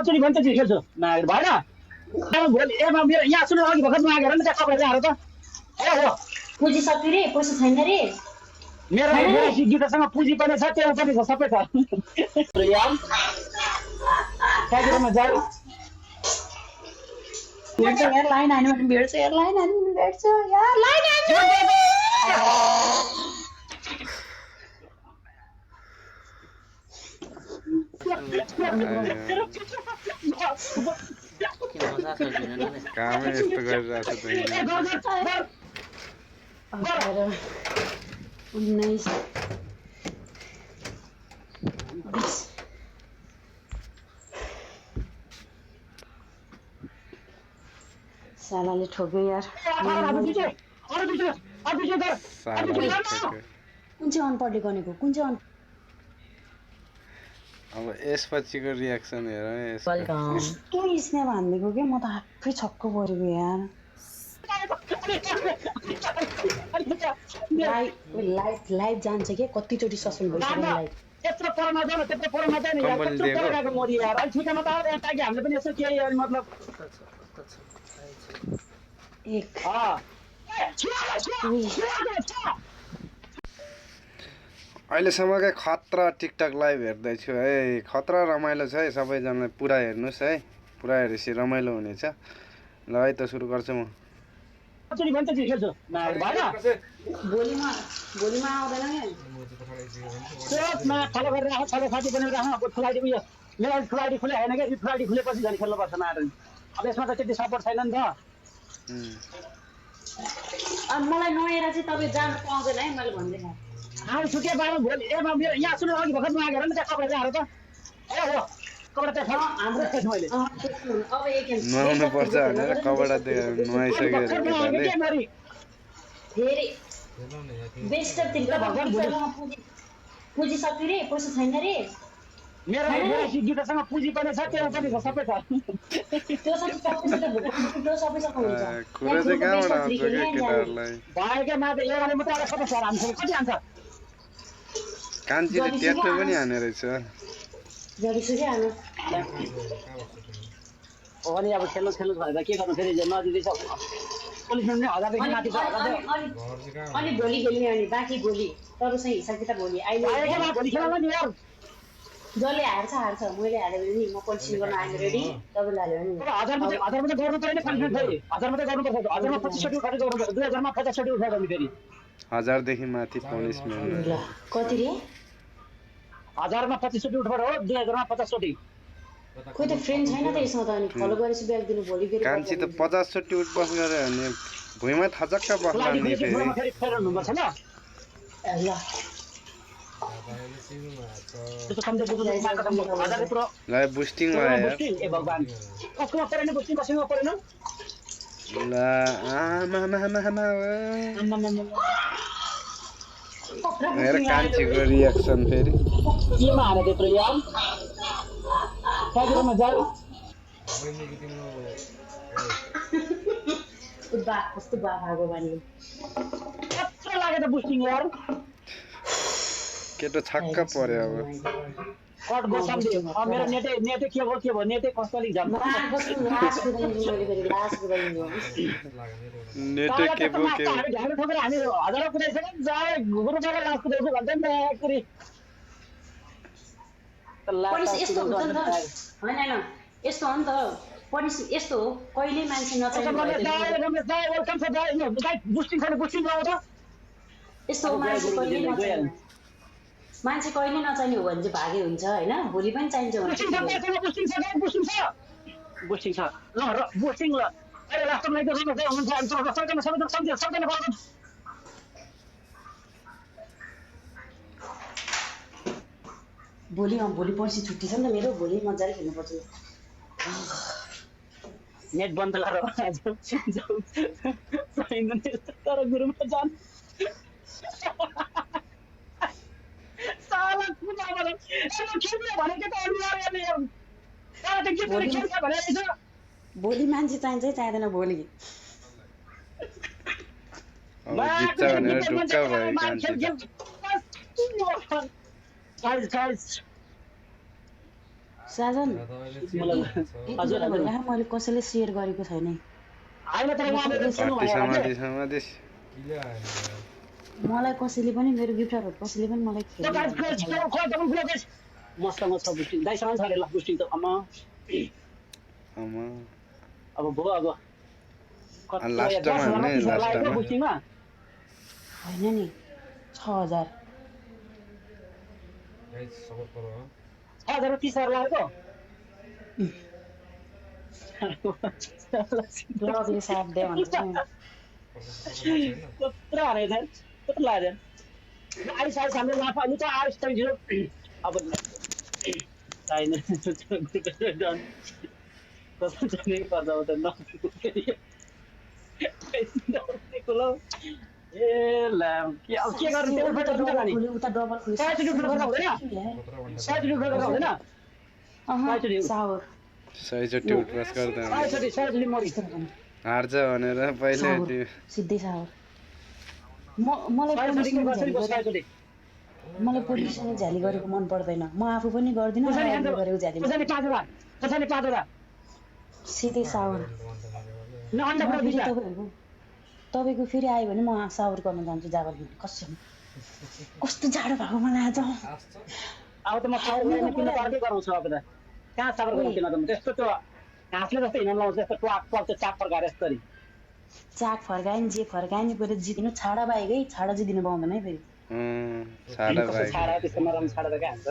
चोरी भन्छ के खेल्छु मागेर भएन अब भोलि एमा मेरो यहाँ सुन्नु अघि भर्खर मागेर नि त्यहाँ कपडा चाहिँ हो हो पुँजी सक्यो रे पैसा छैन रे मेरो मेरो गीतासँग पुँजी पनि छ त्यो पनि छ सबै छ यार कागिरमा जाऊ भेट्छ यार लाइन हान्नु भने भेट्छ यार लाइन हान्नु भने भेट्छ यार लाइन हान्नु कामै यस्तो गरिरहेको छ तैँले 19 सालाले ठोक्यो यार कुन चाहिँ अनपढले गनेको कुन चाहिँ अब यसपछिको रियाक्सन हेर यसको के स्नेप हान्दिएको के म त आफै छक्क परेको यार लाइभ जान्छ के कतिचोटि सस्पेन्ड भइसक्यो लाइभ यत्रो परमा जान त्यत्रो परमा जान यार कत्रो परेको मोरी यार अलि छुटेमा त ताकि हामीले पनि यसो केही मतलब एक अहिलेसम्मकै खतरा टिकटक लाइभ हेर्दैछु है खतरा रमाइलो छ है सबैजनाले पुरा हेर्नुहोस् है पुरा हेरेपछि रमाइलो हुनेछ ल है त सुरु गर्छु म चोरी भन्छ के खेल्छु भएन भोलिमा आउँदैन के सोचमा फलो गरेर राख फलो खाती बनाएर राख अब फुलाइडी उयो मेरो फुलाइडी खुले हैन के फुलाइडी खुलेपछि झन् खेल्नु पर्छ माटो अब यसमा त त्यति सपोर्ट छैन नि त अब मलाई नहेर चाहिँ तपाईँ जानु पाउँदैन है मैले भन्दैन आउ छुके बाबा भोलि एमा मेरो यहाँ सुन्नु अघि भर्खर मागेर नि त्यहाँ कपडा चाहिँ हाल्नु त हो हो कपडा त्यहाँ हाम्रो थिएछ मैले अब एक नुहाउनु पर्छ भनेर कपडा नुहाइसक्यो अरे केटाले फेरि बेस्ट तिम्रो पुँजी सक्यो रे पैसा छैन रे मेरो गीतासँग पुँजी पनि छ त्यो पनि छ सबै छ त्यो सबै सक्नुहुन्छ कुरा चाहिँ कहाँबाट आउँछ क्या केटाहरूलाई भएकै मात्र एउटाले मात्रै आएर सबै सर हान्छ कति हान्छ कान्छीले ट्याक्टर पनि हाने रहेछ जरिसुकै हाल्नु हो नि अब खेल्नु भनेर के गर्नु फेरि नजिकै छ पुलिसमा पनि 1000 देखि माथि छ अनि भोलि खेल्ने अनि बाँकी भोलि तपाईँसँग हिसाब किताब भोलि अहिले भोलि खेल्नु नि यार जसले हार्छ मैले हाल्यो भने नि म पोलिसिङ गर्न आइम रेडी तपाईँले हाल्यो भने 1000 मात्रै गर्नु पर्दैन कन्फिडेन्ट फेरि 1000 मात्रै गर्नुपर्छ 1000 मा 25 सेट उठाएर गर्नु पर्छ 2000 मा 50 सेट उठाएर गर्नु फेरि 1000 देखि माथि पनिशमेन्ट कति रे 1000 मा 25 सेट उठाएर हो 2000 मा 50 सेट कोही त फ्रेन्ड छैन त यसमा त अनि फलो गरेपछि ब्याक दिनु भोलि फेरि कान्छी त 50 चोटि उठबस गरे भने भुइँमा थचक्क बस्ला नि फेरि फेरि फेर्नु पर्छ ल ल त्यसो सम्झे बुझ्नु मार्केट 1000 पुरो ल बुस्टिङमा आयो ए भगवान कसको परेन बुस्टिङ कसैमा परेन ल आमा हेर कान्छीको रियाक्सन फेरि केमा हाने त्यत्रो यार कागिरमा जाऊ कस्तो बाबाको बानी कत्रो लाग्यो त बुस्टिङ यार केटो छक्क पर्यो अब कट गो सम्झे मेरो नेटे के भयो नेटे कसले झन् नेटे के भयो हामी ठोकेर हामी 1000 कुदाइसक्यो जाए गुरुबाट लास्ट कुदाइछ भन्छ नि एकरी पनिस यस्तो हुन्छ नि त हैन यस्तो हो नि त पनिस यस्तो हो कहिले मान्छे नचाहिने वेलकम छ दाइ बुस्टिङ छैन बुस्टिङ लाउ त यस्तो मान्छे कहिले नचाहिने हो भने चाहिँ भागे हुन्छ हैन भोलि पनि चाहिन्छ बुस्टिङ छ ल बुस्टिङ ल अहिले लास्टमा एक हुन्छ सक्दैन भोलि पर्सि छुट्टी छ नि त मेरो भोलि मजाले खेल्नुपर्छ नेट बन्द गरेर आज तर गुरुमा जान साला कुन आएर खेल्ने भनेको त अनिवार्य भोलि मान्छे चाहिन्छ चाहिँदैन भोलि जित्छ भनेर ढुक्क भयो साजन मलाई हजुर मैले कसैले सेयर गरेको छैन होइन तर उहाँले सुन्नु पार्टी भयो समाधि समाधि मलाई कसैले पनि मेरो गिफ्टरहरू कसैले पनि मलाई मसँग छ बुस्टिङ दाइसँग छ अरे ल बुस्टिङ त आमा अब भो अब लास्टमा हान्ने लास्टमा बुस्टिङमा होइन नि 6000 हजार 30,000 लागेको ब्लगले साथ दे भन्छ कत्रो हानेको छ कत्रो लाग्यो आइस हाम्रो लाफा अनि त आइस त जिरो अब छैन कस्तो चाहिँ पर्दा त न ए ला के अब के गर्नु त्यो बेटा दुटा गानी उता डबल खुली 60 रुपैयाँ गर्दा हुँदैन 60 रुपैयाँ गर्दा हुँदैन सावर 100 चोटि उठबस गर्दा 60 मरि हार्छ भनेर पहिले त्यो सिधै सावर मलाई पुलिसले झ्याली गरेको मन पर्दैन म आफू पनि गर्दिनँ गरेको झ्याली सिधै सावर तपाईँको फेरि आयो भने म सावर गर्न जान्छु जाबर कसरी कस्तो जाडो भएको मलाई आज अब त म सावर गर्न किन पर्दै गराउँछु अब त कहाँ सावर गर्न किन त त्यस्तो त्यो घाँसले जस्तो हिँड्न लाउँछ त्यस्तो ट्वाक ट्वाक त्यो चाप फर्काएर यसरी चाक फर्कायो नि जे फर्कायो नि बरु जित्नु छाडा बाहेकै छाडा जित्दिनु पाउँदैन है फेरि छाडा बाहेक छाडा त्यस्तो नराम्रो छाडा त कहाँ हुन्छ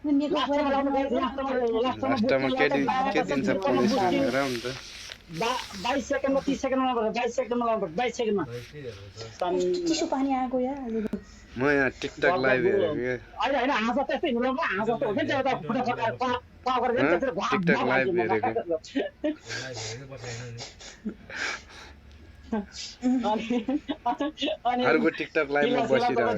लास्टमा के दिन्छ पुलिस भनेर नि त 22 सेकेन्डमा 30 सेकेन्डमा 22 सेकेन्डमा 22 सेकेन्डमा चिसो पानी आएको या म यहाँ टिकटक लाइभ हेरेको के होइन होइन हाँस त्यस्तै हिँड्नु हाँस जस्तो हुन्छ नि त्यो त फुटा फर्काएर पा गरेर त्यसरी टिकटक लाइभ हेरेको अनि अर्को टिकटक लाइभमा बसिरहेको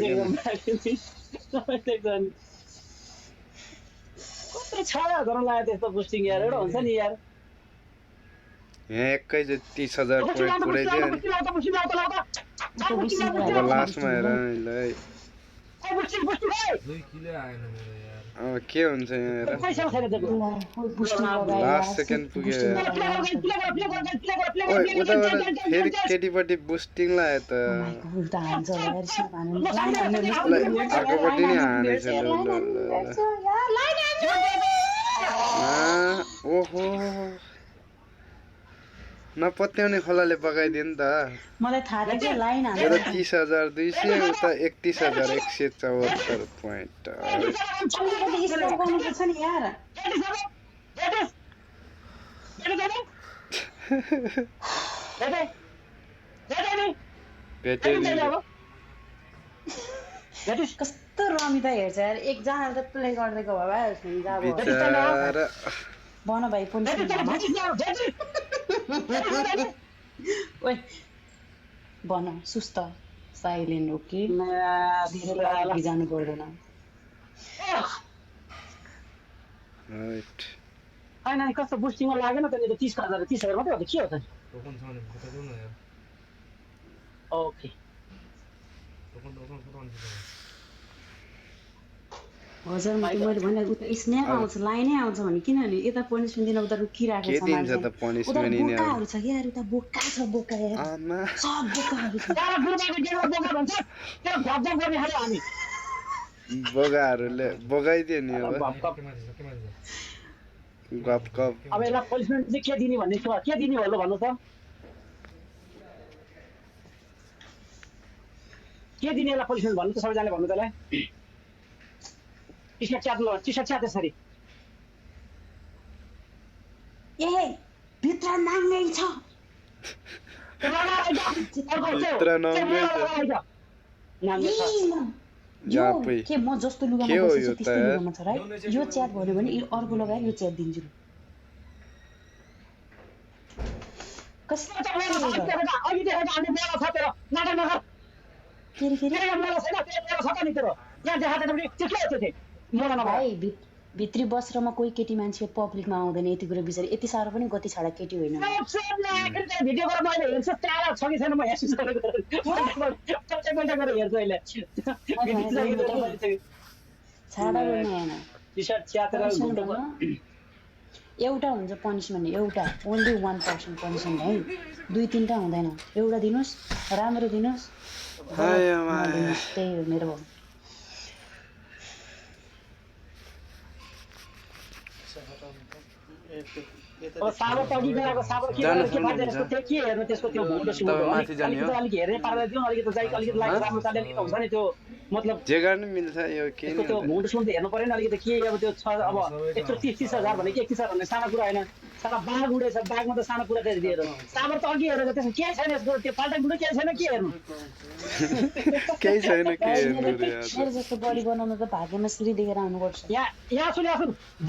कत्रो छाडा गर्न लाग्यो त्यस्तो बुस्टिङ यार एउटा हुन्छ नि यार यहाँ एकैचोटि 30,000 पोइन्ट पुऱ्याइदियो अब लास्टमा हेर ल अब के हुन्छ यहाँ हेर लास्ट सेकेन्ड पुग्यो उताबाट फेरि केटीपट्टि बुस्टिङ लाग्यो त अर्कोपट्टि नै हानेछ ओहो नपत्याउने खोलाले बगाइदियो नि त मलाई थाहा थियो कि लाइन हाल्नु 30,200 उता 31,174 पोइन्ट गर्नुपर्छ नि यार कस्तो रमिता हेर्छ यार एकजनाले त प्ले गर्दैको भए भन भाइ ओइ भन सुस्त साइलेन्ट हो कि धेरै जानु पर्दैन होइन कस्तो बुस्टिङमा लागेन त 30,000 30,000 मात्रै हो त के हो त ओके हजुर मैले भने उता स्न्याप आउँछ लाइनै आउँछ भने किनभने यता पनिसमेन्ट दिन उता रुकिरहेको के दिन्छ त पनिसमेन्ट नि बोकाहरू छ कि यार उता बोका छ बोका यार सब बोकाहरू छ बोगाहरूले बगाइदियो नि अब गफ गफ अब यसलाई पनिसमेन्ट चाहिँ के दिने भन्ने छ के दिने होला भन्नु त के दिने यसलाई पनिसमेन्ट भन्नु त सबैजनाले भन्नु त्यसलाई टी-शर्ट च्यात यसरी ए भित्र नाङ्गै छ के म जस्तो लुगामा बसेछु त्यस्तो लुगामा छ राइट यो च्याट भन्यो भने अर्को लगाएर यो च्याट दिन्छु भाइ भित्री बसेर म कोही केटी मान्छे पब्लिकमा आउँदैन यति कुरा बिचारी यति साह्रो पनि गति छाडा केटी होइन छाडा बोल्नु भएन टी-सर्ट च्यातेर Punishment घुम्नु भन्नु, एउटा हुन्छ पनिसमेन्ट एउटा ओन्ली 1% पनिसमेन्ट है 2-3टा हुँदैन एउटा दिनुहोस् राम्रो दिनुहोस् हाय नदिनुहोस् त्यही हो मेरो अब साबर त अघि गएको साबर के गर्यो के फाइदा त्यसको त्यो के हेर्नु त्यसको त्यो भुटो सिमो माथि जाने हो? अलिकति हेर्ने पार्दा दिउँ अलिकति जाइ अलिकति लाइक राम्रो चाल्ने अलिकति हुन्छ नि त्यो मतलब जे गर्नु मिल्छ यो के त्यसको त्यो भुटो सुन त हेर्नु परेन अलिकति के अब त्यो छ अब यत्रो 30,000 भने के 30,000 भन्ने सानो कुरा होइन साला बाघ उडेछ बाघमा त सानो कुरा दिएर साबर त अघि हेरेको त्यसमा के छैन यसको त्यो पाल्टा गुडो के छैन के हेर्नु केही छैन के हेर्नु रे मेरो जस्तो बडी बनाउनु त भाग्यमा श्री देखेर आउनुपर्छ यहाँ सुन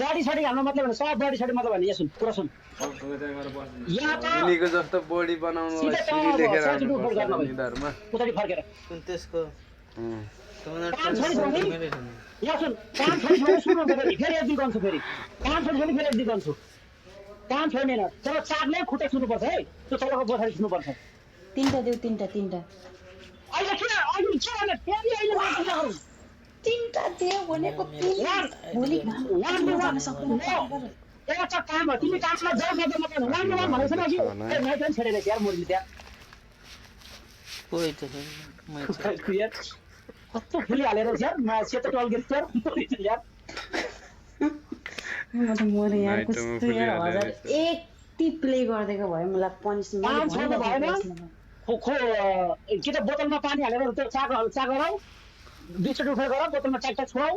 बडी सडी हाल्नु मतलब भने सब बडी सडी मतलब भने यहाँ सुन कुरा सुन यहाँ त यिनीको जस्तो बडी बनाउनु सिरी लेखेर आउनुपर्छ निधारमा उतारी फर्केर त्यसको यहाँ सुन कान छोडी सुन्नु फेरि फेरि एक दिन गर्छु फेरि कान छोडी फेरि एक दिन गर्छु कान छोड्दैन तर चाकले खुट्टा छुनुपर्छ है त्यो तलको पछाडि छुनुपर्छ 3टा देऊ 3टा अहिले के अहिले के भने फेरि अहिले मात्र 3टा देऊ भनेको 3 भोलि वान एउटा काम हो तिमी काममा जाऊ गर्दैन वान भनेको छैन कि ए नाइट पनि छेडेर यार मुरली त्यहाँ कोही त छैन यार कस्तो फुलिहालेर यार सेतो टल्के यार म त मरे यार नाइटमा कस्तो यार फुलिहाल्यो हजार रहेछ। एक टिप प्ले गरिदिएको भए मलाई पनिसमेन्ट पाँच छ भएन खो के त बोतलमा पानी हालेर त्यो चा गराऊ 20 रुपैयाँ गर बोतलमा चारटा छुवाऊ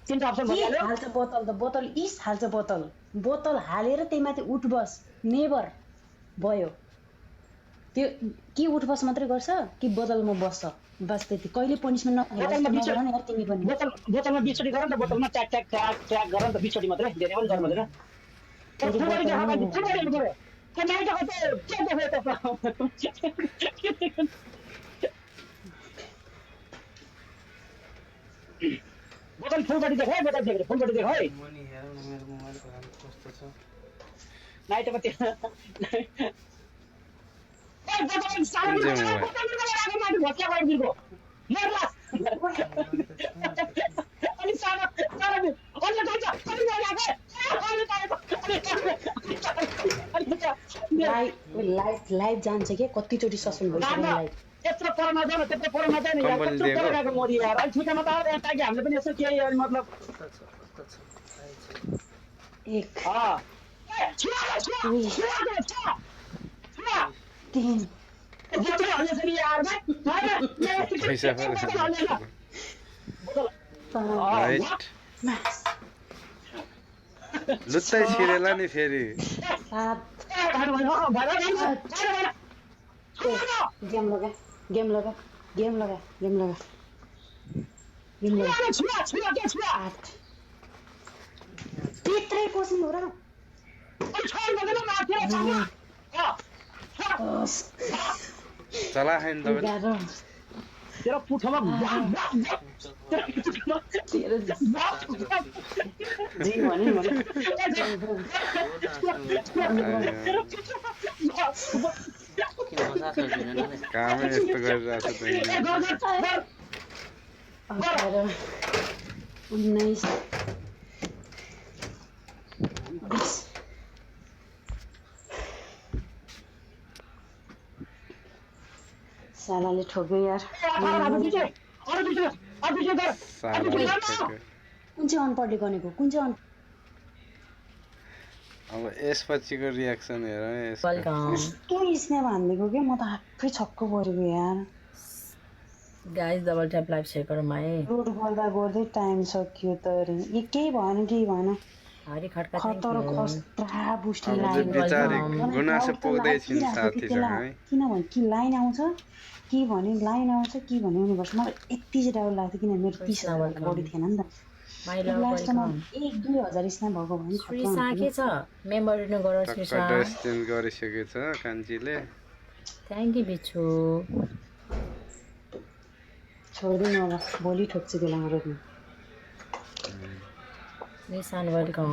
3टा अप्सन भइहाल्यो हाल्छ बोतल त बोतल इस हाल्छ बोतल हालेर त्यही माथि उठ बस नेभर भयो त्यो के उठ बस मात्रै गर्छ कि बोतलमा बस्छ बस त्यति कहिले पनिसमेन्ट नगर नि यार तिमी पनि बोतलमा 20 चोटी गर नि त बोतलमा ट्याक गर नि त 20 चोटी मात्रै धेरै पनि गर्नु हुँदैन फेरि बोतलमा बोतल फुलबडी देख है बोतल देख फुलबडी देख है मनी हेरौँ न मेरो मोबाइलको हाल कस्तो छ नाइटमा त्यो ए बोतल सानो भत्या गरिदिएको मरलास अनि सानो सानो अन्य जान्छ लाइभ जान्छ के कतिचोटि सस्पेन्ड भइसक्यो लाइभ यत्रो परमा जान त्यत्रो परमा जान यार कम्पनी कत्रो दिएको? पराको मोदी यार अनि छुट्टामा त अब ताकि हामीले पनि यसो केही अनि मतलब एक ए छुवा 3 बोतल हाल्ने छ नि यार पैसा राइट लुत्तै छिरेला नि फेरि 7 गेम लगा 8 त्यत्रै पर्सेन्ट हो र चला खाइन तपाईँ 11 तेरो पुठोमा तेरो जी भने किन मजा छ दिनु न कामै यस्तो गरिरहेको छ तैँले 19 20 सालाले ठोक्यो यार कुन चाहिँ अनपढले गनेको कुन चाहिँ अब यसपछिको रियाक्सन हेर है यसको। कस्तो स्न्याप हानिदिएको क्या म त आफै छक्क परेको यार guys double tap live share गरौँ है रोड गर्दै टाइम सक्यो त ये केही भएन हरि खड्का खतर खस्ता बुस्टी अब लाइन चाहिँ बिचारी गुनासो पुग्दै छिन् साथीसँग है किनभने कि लाइन आउँछ कि भने युनिभर्स मलाई यति चाहिँ डर लाग्थ्यो किन मेरो 30,000 बढी थिएन नि त लास्टमा 1-2 हजार स्न्याप भएको भने श्रीसा के छ मेम्बर रिन्यू गर टक्क Sirisha dress change गरिसकेछ कान्छीले thank you बिच्छु छोड्दिनु अब भोलि ठोक्छु बेलामा रोक्नु निशान वेलकम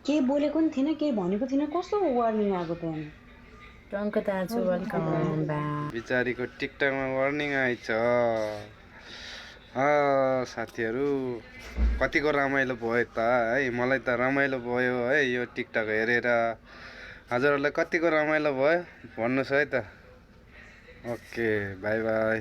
केही बोलेको नि थिएन केही भनेको थिएन कस्तो वार्निङ आएको त टङ्क दाजु वेलकम ब्याक। बिचारीको टिकटकमा वार्निङ आएछ। साथीहरू कतिको रमाइलो भयो त है, मलाई त रमाइलो भयो है यो टिकटक हेरेर। हजुरहरूलाई कतिको रमाइलो भयो भन्नुहोस् है त। Okay by by.